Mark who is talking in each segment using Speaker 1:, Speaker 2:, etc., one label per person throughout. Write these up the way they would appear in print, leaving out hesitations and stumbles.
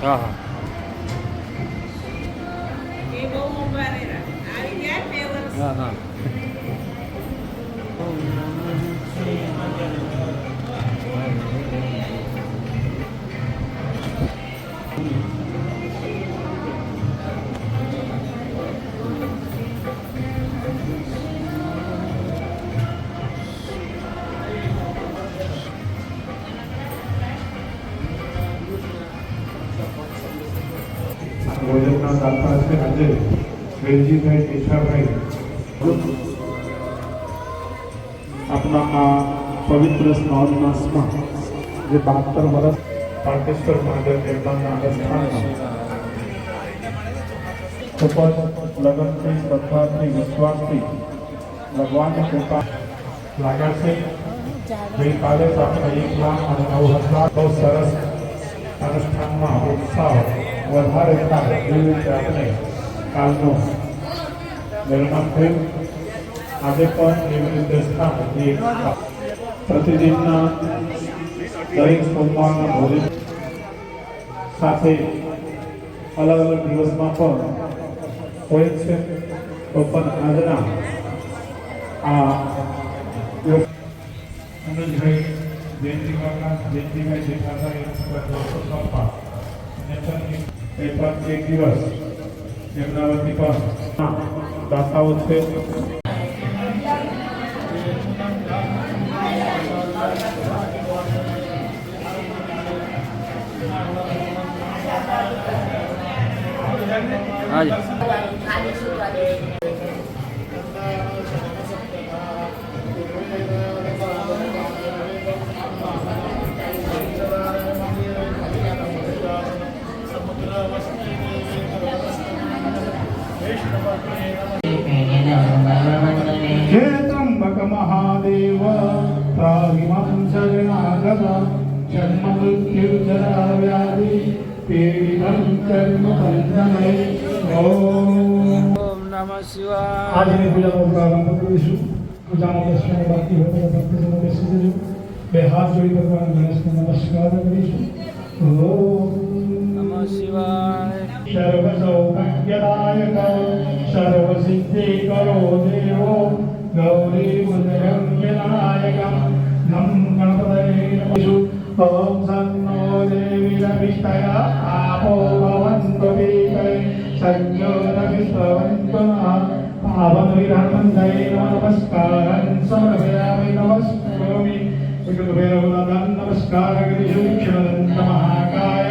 Speaker 1: હા હા હા હા
Speaker 2: ભોજનના દાતા છે આજે વેલજીભાઈ કેશાભાઈ આપણા આ પવિત્ર શ્રાવણ માસમાં જે 72 વર્ષ પાટેશ્વર મહાદેવ નિર્માણના અનુષ્ઠાનમાં ખૂબ જ લગનથી શ્રદ્ધાથી વિશ્વાસથી ભગવાનની કૃપા લાગ્યા છે. ગઈકાલે તો આપણે 1,09,000 બહુ સરસ અનુષ્ઠાનમાં ઉત્સાહ વધારે થાય એવી રીતે આપણે કાલનો નિર્માણ થયું. આજે પણ એવી રીતે સ્થાન પ્રતિદિનના દરેક સોમવારના ભોજન સાથે અલગ અલગ દિવસમાં પણ હોય છે. તો પણ આજના આ અનુજભાઈ જયંતિભાઈ જેઠાભાઈ એ પણ એક દિવસ એમના વતી પણ દાતાઓ છે.
Speaker 1: હાજી
Speaker 2: हे त्र्यंबक महादेव त्राहिमां शरणागत जन्ममृत्युजरा व्याधि पीडितं कर्मबन्धने ओम
Speaker 1: नमः शिवाय.
Speaker 2: આજની પૂજાનો પ્રારંભ કરીશું. પૂજાનો દર્શન બાકી હોય તો ભક્તજનો બેસી જજો. બે હાથ જોડી ભગવાન ગણેશને નમસ્કાર કરીશું. ઓમ
Speaker 1: नमः शिवाय.
Speaker 2: सर्वसौभाग्यदायक सर्वसिद्धिकरो देवो गौरीवदनं विनायकं नम गणपतये नमः. ओम सन्नो देवीरभिष्टया आपो भवन्तु वीतये संयोरभिष्टवन्तु नः. पावनविरहमन्दये नमस्कारं समर्पयामि नमस्करोमि. विष्णुभैरवनाथं नमस्कार करिष्यामि. क्षणदन्त महाकाय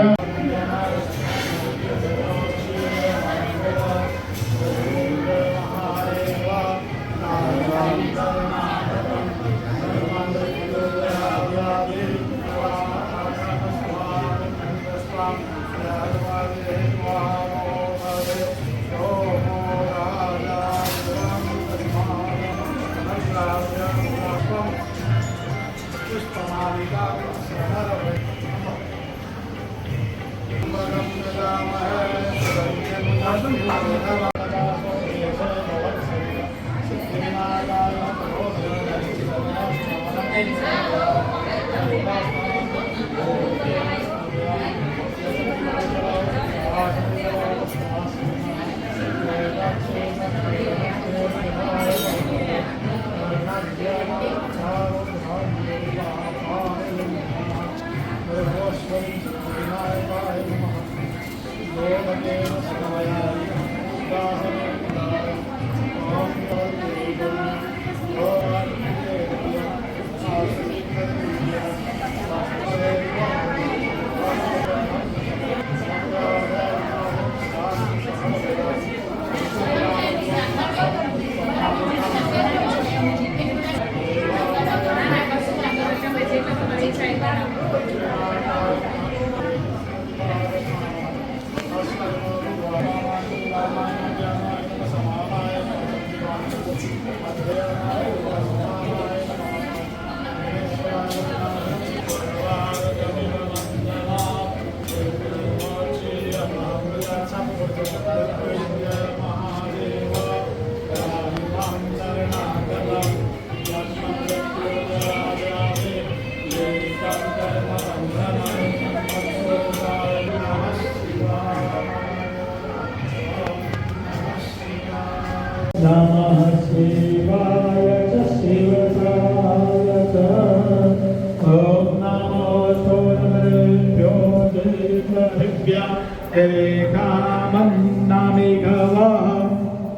Speaker 2: एकामन्नामेघवः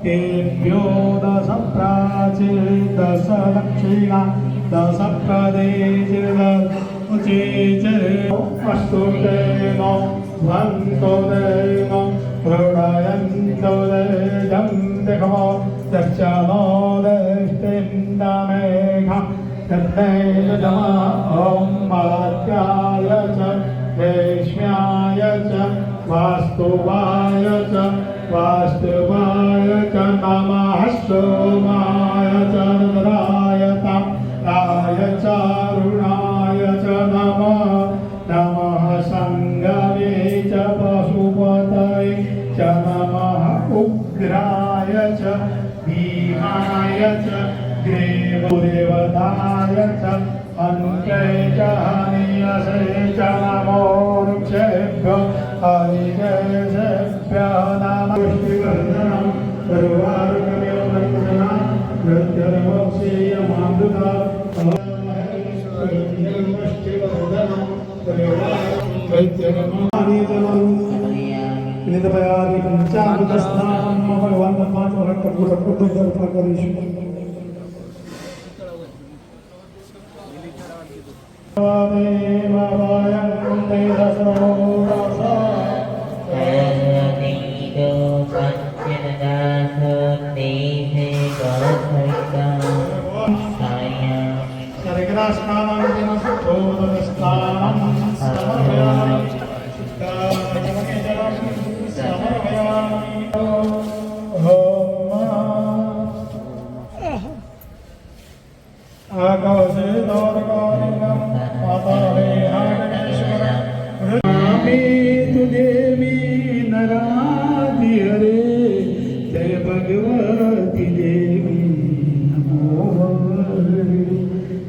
Speaker 2: तेभ्यो दश प्राचे दश दक्षिणा दश अस्तु देनो भन्तो देनो हृदयन्तो देजं देखमो दक्षनो देष्टिन्दमेघं तद्धेन नमः ॐ मात्याय च रेश्म्याय च वास्तुवाय च नमः सोमाय च रुद्राय ताय च अरुणाय च नमः संगमे च पशुपतये च नमः उग्राय च भीमाय च देवदेवताय च अन्ते च हनियसे च नमो वृक्षेभ्यो हरिकेशेभ्यः नमः पुष्टिवर्धनं सर्वार्गमेव वर्धनं नृत्यर्मोक्षीयमामृता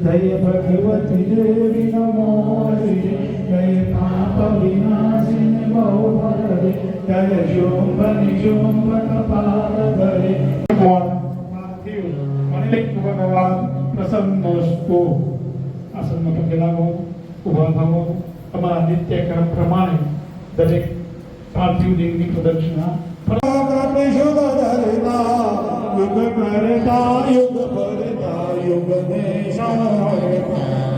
Speaker 2: जय भगवती देवी नमो हरे जय पाप विनाशिनी नमो हरे जय शोभ निशोभ कपाल धरे भगवान प्रसन्नोस्तु आसનમાં પગે લાગો ઊભા થાઓ તમારા નિત્ય કર્મ પ્રમાણે દરેક પાર્થિવ દેવની પ્રદક્ષિણા युग करता युग भरता युग देशा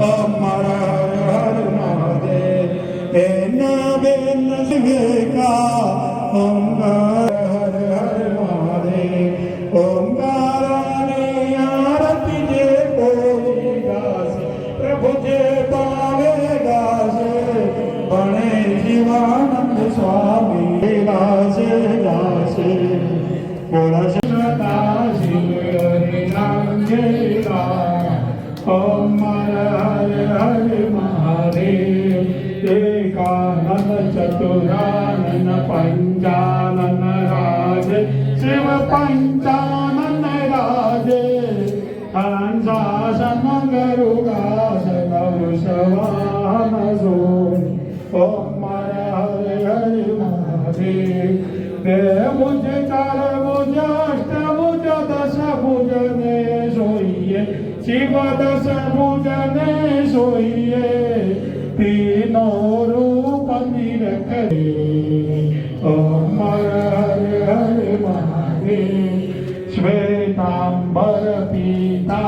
Speaker 2: अमर हर हर महादेव न बेन शिवेका ओंकार हर हर महादेव ओंकार आरती जे बोली गासे प्रभु जे पावे गासे बने जीवानंद स्वामी गासे गासे बोला ओम हर हर महादेव एकानन चतुरानन पंचानन राजे शिव पंचानन राजे हंसासन गरुडासन वृषवाहन सोम ओम हर हर महादेव मुझ चार मुझ अष्ट मुझ दश भुज ने सोइए शिव दश भुज ने सोइए तीनों रूप निरखे ओम हर हर महादेव श्वेतांबर पीता